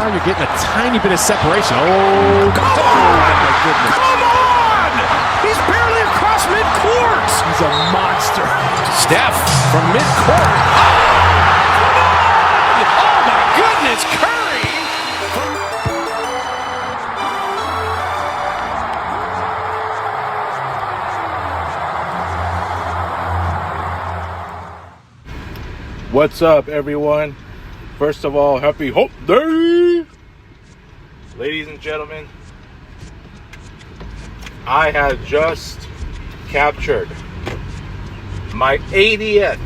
You're getting a tiny bit of separation. Oh, come on! My goodness. Come on! He's barely across midcourt. He's a monster. Steph from midcourt. Oh, come on! Oh my goodness, Curry! What's up, everyone? First of all, happy Hope Day! Ladies and gentlemen, I have just captured my 80th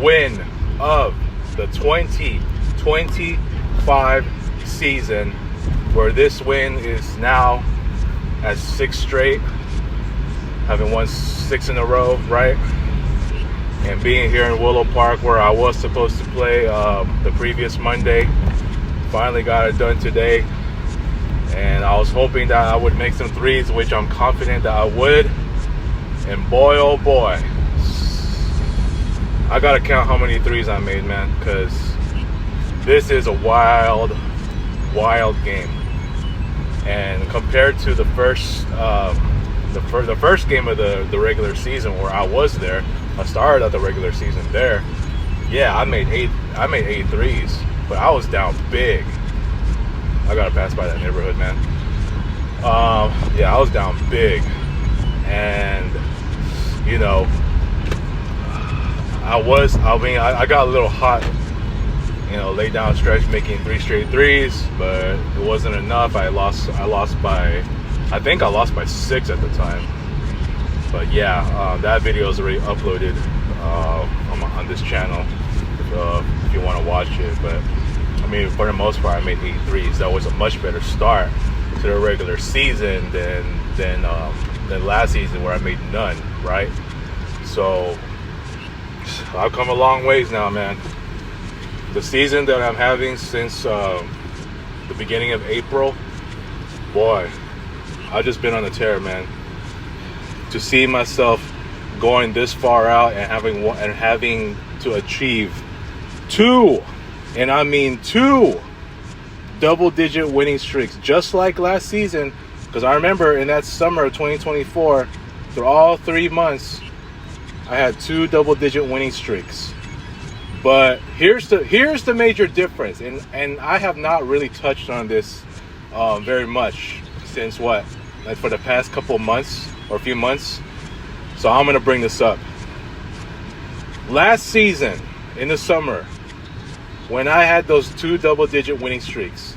win of the 2025 season, where this win is now at 6 straight, having won 6 in a row, right? And being here in Willow Park, where I was supposed to play the previous Monday, finally got it done today. And I was hoping that I would make some threes, which I'm confident that I would. And boy, oh boy, I gotta count how many threes I made, man, because this is a wild, wild game. And compared to the first game of the regular season, where I was there, I started out the regular season there. Yeah, I made eight threes, but I was down big. I gotta pass by that neighborhood, man. Yeah, I was down big, and you know, I got a little hot, you know, late down stretch, making 3 straight threes, but it wasn't enough. I think I lost by 6 at the time. But yeah, that video is already uploaded on this channel if you want to watch it. But I mean, for the most part, I made 8 threes. That was a much better start to the regular season than last season, where I made none, right? So I've come a long ways now, man. The season that I'm having since the beginning of April, boy, I've just been on a tear, man. To see myself going this far out and having to achieve 2, and I mean 2 double-digit winning streaks, just like last season. Because I remember in that summer of 2024, through all 3 months, I had 2 double-digit winning streaks. But here's the major difference, and I have not really touched on this very much since like for the past couple months or a few months. So I'm gonna bring this up. Last season in the summer, when I had those 2 double-digit winning streaks,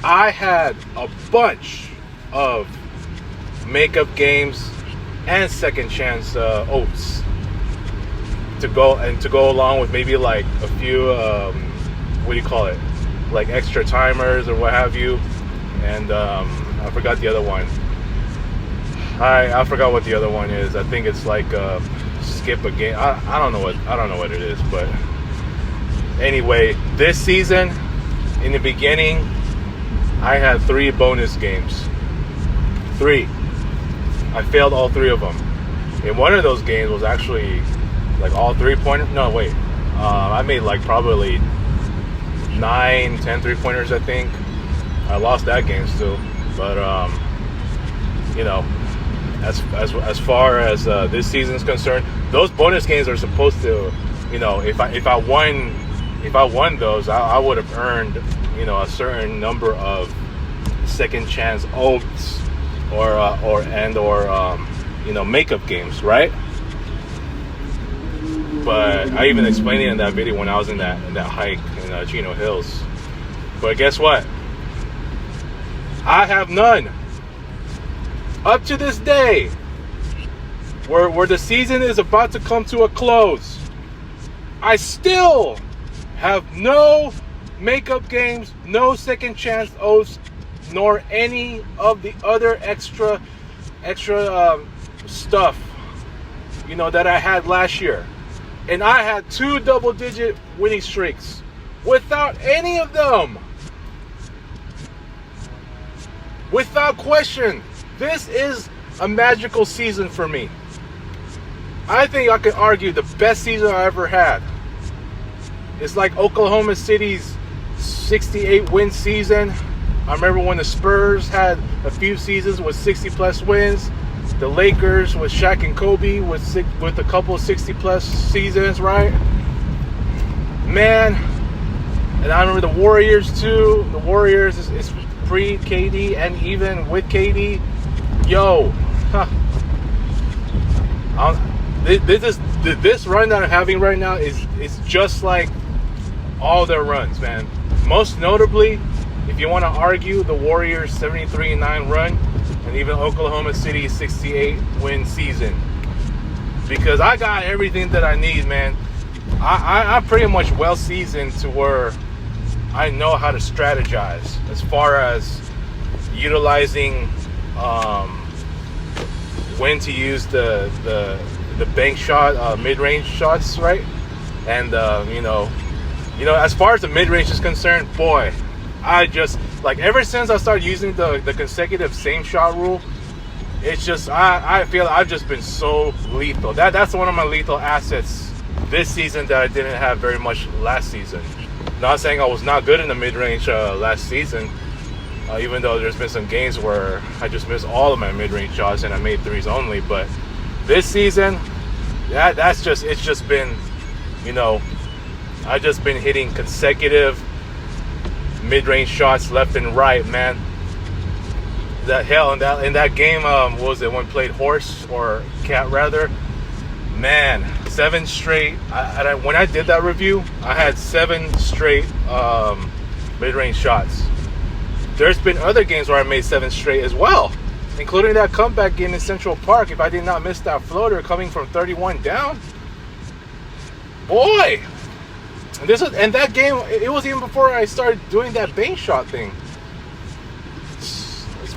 I had a bunch of makeup games and second chance oats to go along with maybe like a few like extra timers or what have you. And I forgot the other one. I forgot what the other one is. I think it's like skip a game. I don't know what it is, but anyway, this season in the beginning, I had 3 bonus games. 3. I failed all 3 of them. And one of those games was actually like all 3-pointers. No, wait. I made like probably 9, 10 3-pointers, I think. I lost that game still, but you know, as far as this season is concerned, those bonus games are supposed to, you know, if I won those, I would have earned, you know, a certain number of second chance oats or you know, makeup games, right? But I even explained it in that video when I was in that hike in Chino Hills. But guess what? I have none. Up to this day, where the season is about to come to a close, I still have no makeup games, no second chance oats, nor any of the other extra stuff, you know, that I had last year. And I had 2 double-digit winning streaks without any of them. Without question, this is a magical season for me. I think I could argue the best season I ever had. It's like Oklahoma City's 68 win season. I remember when the Spurs had a few seasons with 60 plus wins. The Lakers with Shaq and Kobe with a couple of 60 plus seasons, right? Man, and I remember the Warriors too. The Warriors is pre-KD and even with KD. Yo, this run that I'm having right now is just like all their runs, man. Most notably, if you want to argue, the Warriors 73-9 run, and even Oklahoma City 68 win season, because I got everything that I need, man. I'm pretty much well seasoned to where I know how to strategize as far as utilizing when to use the bank shot, mid-range shots, right? And you know, as far as the mid-range is concerned, boy, I just, like, ever since I started using the consecutive same shot rule, it's just, I feel I've just been so lethal. That's one of my lethal assets this season that I didn't have very much last season. Not saying I was not good in the mid-range last season, even though there's been some games where I just missed all of my mid-range shots and I made threes only. But this season, it's just been, you know, I've just been hitting consecutive mid-range shots left and right, man. That hell in that game, what was it, when played horse or cat rather, man, 7 straight. When I did that review, I had 7 straight mid-range shots. There's been other games where I made 7 straight as well, including that comeback game in Central Park. If I did not miss that floater coming from 31 down, boy. And that game, it was even before I started doing that bank shot thing.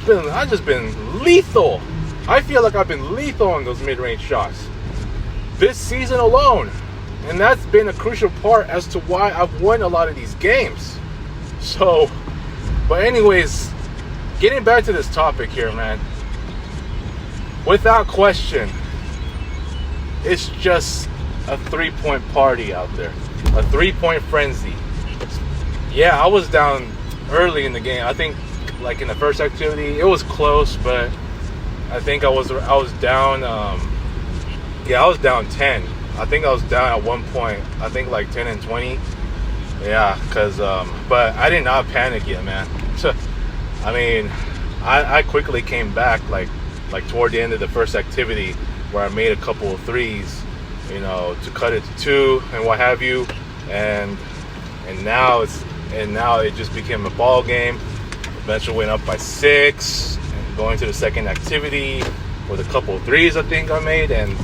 I've just been lethal. I feel like I've been lethal on those mid-range shots this season alone. And that's been a crucial part as to why I've won a lot of these games. So, but anyways, getting back to this topic here, man. Without question, it's just a 3-point party out there. A 3-point frenzy. Yeah, I was down early in the game. I think, like, in the first activity, it was close, but I think I was down. I was down 10. I think I was down at one point. I think like 10 and 20. Yeah, cause but I did not panic yet, man. I mean, I quickly came back, like toward the end of the first activity, where I made a couple of threes, you know, to cut it to 2 and what have you, and now it just became a ball game. Eventually went up by 6, and going to the second activity with a couple of threes I think I made, and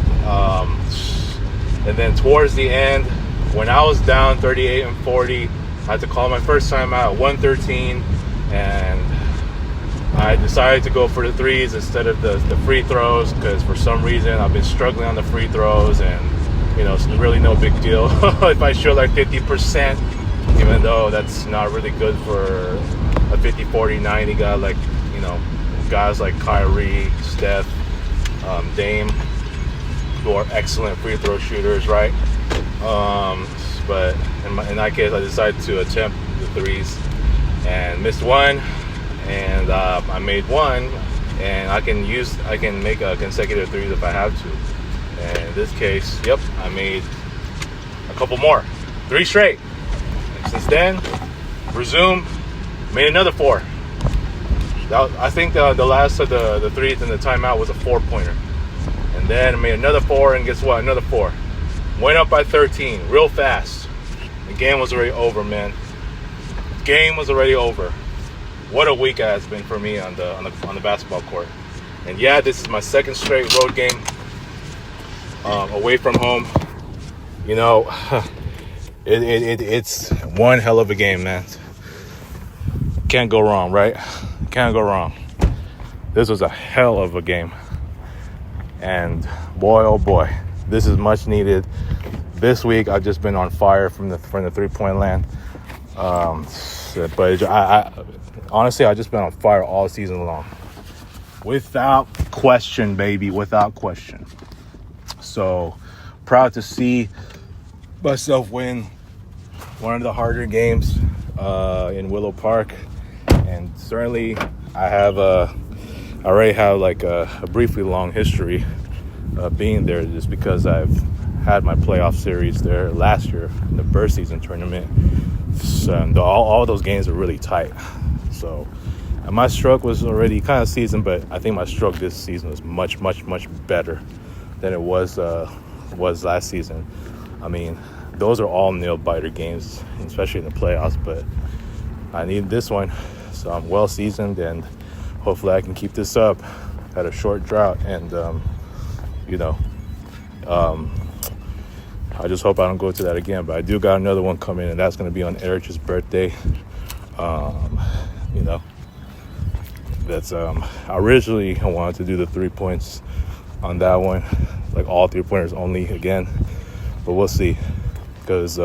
then towards the end, when I was down 38 and 40, I had to call my first time out at 113, and I decided to go for the threes instead of the free throws, because for some reason I've been struggling on the free throws, and you know, it's really no big deal if I shoot like 50%, even though that's not really good for a 50, 40, 90 guy, like, you know, guys like Kyrie, Steph, Dame, who are excellent free throw shooters, right? But in that case, I decided to attempt the threes and missed one, and I made one, and I can make a consecutive threes if I have to. And in this case, yep, I made a couple more, 3 straight. And since then, resumed, made another 4. I think the last of the threes in the timeout was a 4-pointer. And then I made another 4, and guess what? Another 4. Went up by 13 real fast. The game was already over, man. Game was already over. What a week it has been for me on the basketball court. And yeah, this is my second straight road game away from home. You know, it's one hell of a game, man. Can't go wrong, right? Can't go wrong. This was a hell of a game. And boy, oh boy, this is much needed. This week, I've just been on fire from the 3-point land. But I honestly, I've just been on fire all season long. Without question, baby, without question. So proud to see myself win one of the harder games in Willow Park. And certainly I already have like a briefly long history being there, just because I've had my playoff series there last year in the bird season tournament. So, and all those games are really tight. So, and my stroke was already kind of seasoned, but I think my stroke this season was much, much, much better than it was last season. I mean, those are all nail-biter games, especially in the playoffs, but I need this one. So I'm well seasoned, and hopefully I can keep this up at a short drought. And, I just hope I don't go to that again. But I do got another one coming, and that's going to be on Eric's birthday. That's originally I wanted to do the 3 points on that one, like all 3-pointers only again. But we'll see, because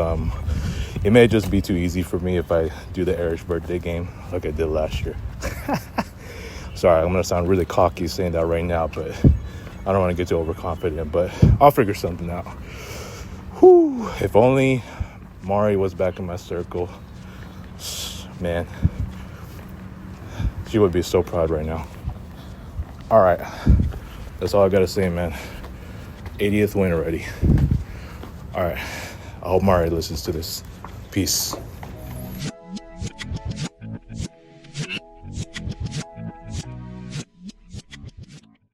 it may just be too easy for me if I do the Eric's birthday game like I did last year. Sorry, I'm going to sound really cocky saying that right now, but I don't want to get too overconfident, but I'll figure something out. Whew, if only Mari was back in my circle, man, she would be so proud right now. All right, that's all I got to say, man. 80th win already. All right, I hope Mari listens to this. Peace.